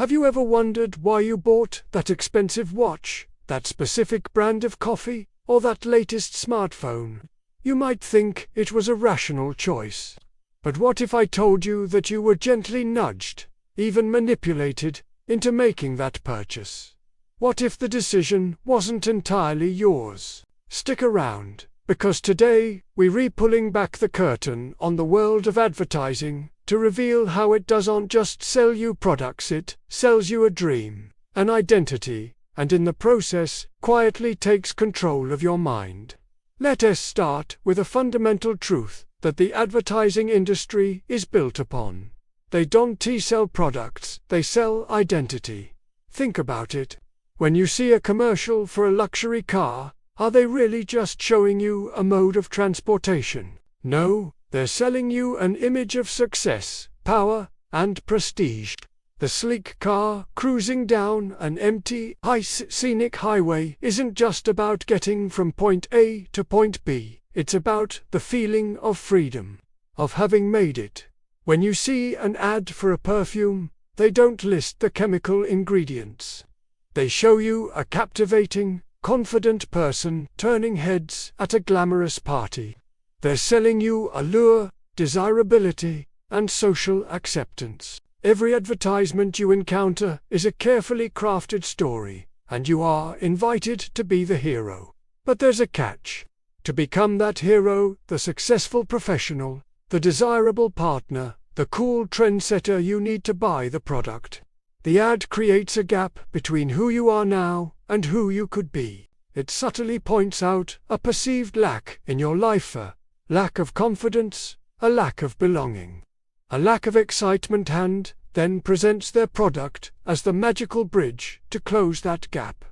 Have you ever wondered why you bought that expensive watch, that specific brand of coffee, or that latest smartphone? You might think it was a rational choice. But what if I told you that you were gently nudged, even manipulated, into making that purchase? What if the decision wasn't entirely yours? Stick around, because today we're pulling back the curtain on the world of advertising to reveal how it doesn't just sell you products, it sells you a dream, an identity, and in the process quietly takes control of your mind. Let us start with a fundamental truth that the advertising industry is built upon. They don't sell products, they sell identity. Think about it. When you see a commercial for a luxury car, are they really just showing you a mode of transportation? No, they're selling you an image of success, power, and prestige. The sleek car cruising down an empty, scenic highway isn't just about getting from point A to point B. It's about the feeling of freedom, of having made it. When you see an ad for a perfume, they don't list the chemical ingredients. They show you a captivating, confident person turning heads at a glamorous party. They're selling you allure, desirability, and social acceptance. Every advertisement you encounter is a carefully crafted story, and you are invited to be the hero. But there's a catch. To become that hero, the successful professional, the desirable partner, the cool trendsetter, you need to buy the product. The ad creates a gap between who you are now and who you could be. It subtly points out a perceived lack in your life, a lack of confidence, a lack of belonging, a lack of excitement, and then presents their product as the magical bridge to close that gap.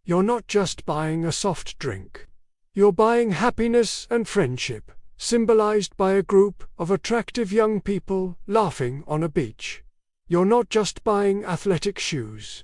You're not just buying a soft drink. You're buying happiness and friendship, symbolized by a group of attractive young people laughing on a beach. You're not just buying athletic shoes.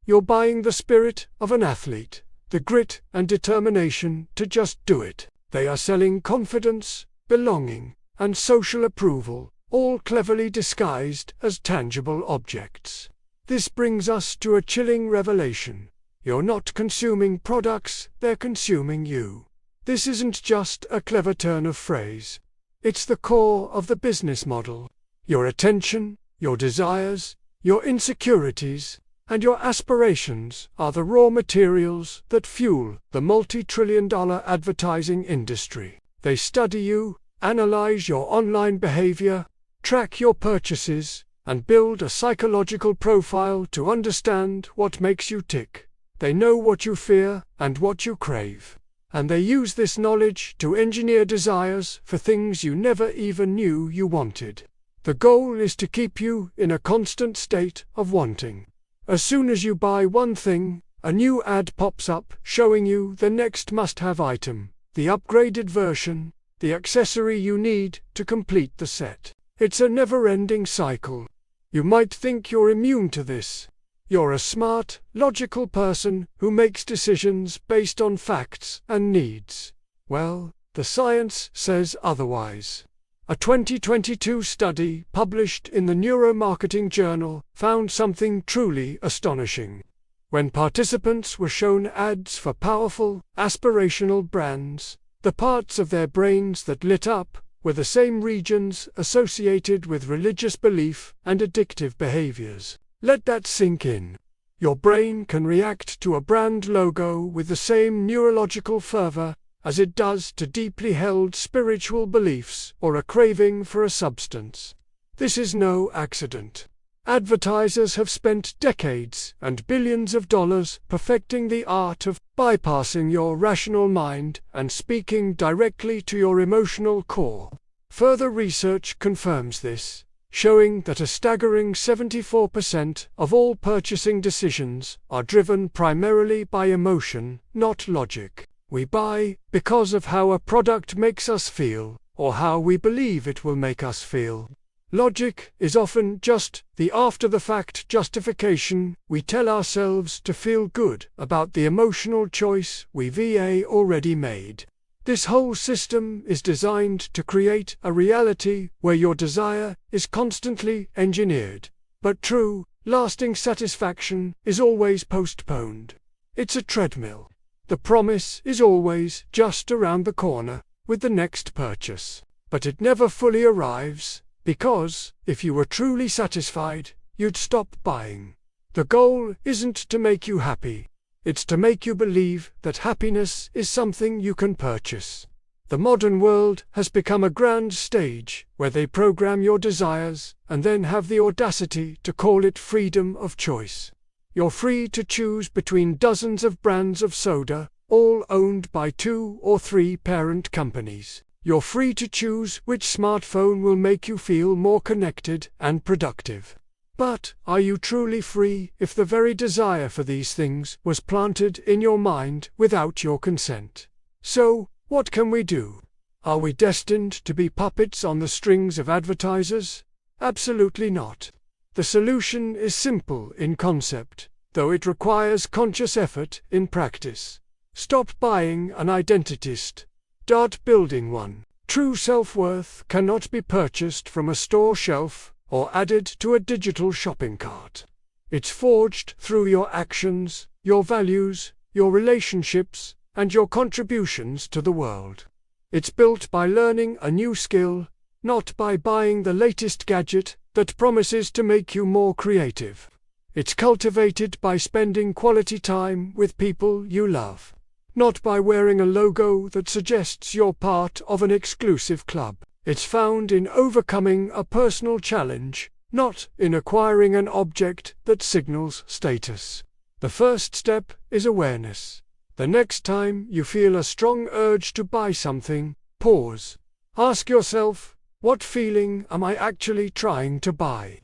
You're buying the spirit of an athlete, the grit and determination to just do it. They are selling confidence, belonging, and social approval, all cleverly disguised as tangible objects. This brings us to a chilling revelation. You're not consuming products, they're consuming you. This isn't just a clever turn of phrase. It's the core of the business model. Your attention, your desires, your insecurities, and your aspirations are the raw materials that fuel the multi-trillion-dollar advertising industry. They study you, analyze your online behavior, track your purchases, and build a psychological profile to understand what makes you tick. They know what you fear and what you crave. And they use this knowledge to engineer desires for things you never even knew you wanted. The goal is to keep you in a constant state of wanting. As soon as you buy one thing, a new ad pops up showing you the next must-have item, the upgraded version, the accessory you need to complete the set. It's a never-ending cycle. You might think you're immune to this. You're a smart, logical person who makes decisions based on facts and needs. Well, the science says otherwise. A 2022 study published in the Neuromarketing Journal found something truly astonishing. When participants were shown ads for powerful, aspirational brands, the parts of their brains that lit up were the same regions associated with religious belief and addictive behaviors. Let that sink in. Your brain can react to a brand logo with the same neurological fervor as it does to deeply held spiritual beliefs or a craving for a substance. This is no accident. Advertisers have spent decades and billions of dollars perfecting the art of bypassing your rational mind and speaking directly to your emotional core. Further research confirms this, showing that a staggering 74% of all purchasing decisions are driven primarily by emotion, not logic. We buy because of how a product makes us feel, or how we believe it will make us feel. Logic is often just the after-the-fact justification we tell ourselves to feel good about the emotional choice we've already made. This whole system is designed to create a reality where your desire is constantly engineered. But true Lasting satisfaction is always postponed. It's a treadmill. The promise is always just around the corner with the next purchase. But it never fully arrives, because, if you were truly satisfied, you'd stop buying. The goal isn't to make you happy. It's to make you believe that happiness is something you can purchase. The modern world has become a grand stage where they program your desires and then have the audacity to call it freedom of choice. You're free to choose between dozens of brands of soda, all owned by 2 or 3 parent companies. You're free to choose which smartphone will make you feel more connected and productive. But are you truly free if the very desire for these things was planted in your mind without your consent? So, what can we do? Are we destined to be puppets on the strings of advertisers? Absolutely not. The solution is simple in concept, though it requires conscious effort in practice. Stop buying an identitist. Start building one. True self-worth cannot be purchased from a store shelf or added to a digital shopping cart. It's forged through your actions, your values, your relationships, and your contributions to the world. It's built by learning a new skill, not by buying the latest gadget that promises to make you more creative. It's cultivated by spending quality time with people you love, not by wearing a logo that suggests you're part of an exclusive club. It's found in overcoming a personal challenge, not in acquiring an object that signals status. The first step is awareness. The next time you feel a strong urge to buy something, pause. Ask yourself, what feeling am I actually trying to buy?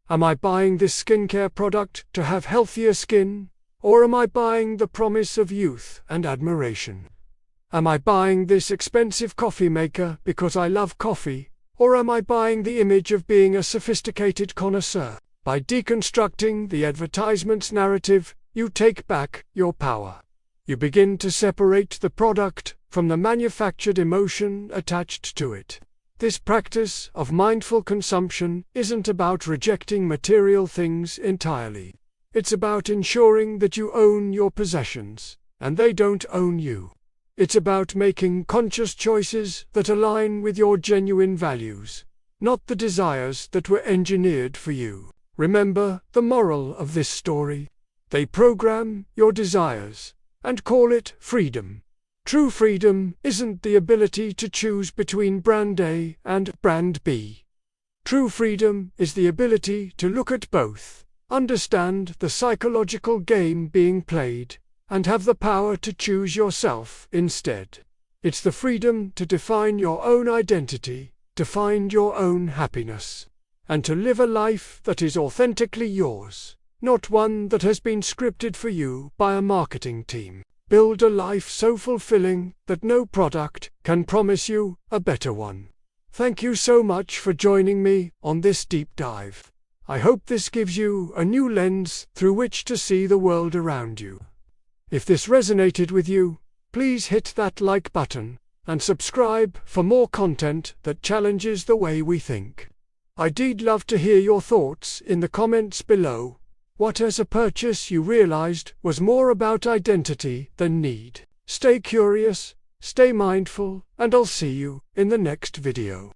Am I buying this skincare product to have healthier skin? Or am I buying the promise of youth and admiration? Am I buying this expensive coffee maker because I love coffee? Or am I buying the image of being a sophisticated connoisseur? By deconstructing the advertisement's narrative, you take back your power. You begin to separate the product from the manufactured emotion attached to it. This practice of mindful consumption isn't about rejecting material things entirely. It's about ensuring that you own your possessions, and they don't own you. It's about making conscious choices that align with your genuine values, not the desires that were engineered for you. Remember the moral of this story. They program your desires and call it freedom. True freedom isn't the ability to choose between brand A and brand B. True freedom is the ability to look at both, understand the psychological game being played, and have the power to choose yourself instead. It's the freedom to define your own identity, to find your own happiness, and to live a life that is authentically yours, not one that has been scripted for you by a marketing team. Build a life so fulfilling that no product can promise you a better one. Thank you so much for joining me on this deep dive. I hope this gives you a new lens through which to see the world around you. If this resonated with you, please hit that like button and subscribe for more content that challenges the way we think. I'd love to hear your thoughts in the comments below. What as a purchase you realized was more about identity than need? Stay curious, stay mindful, and I'll see you in the next video.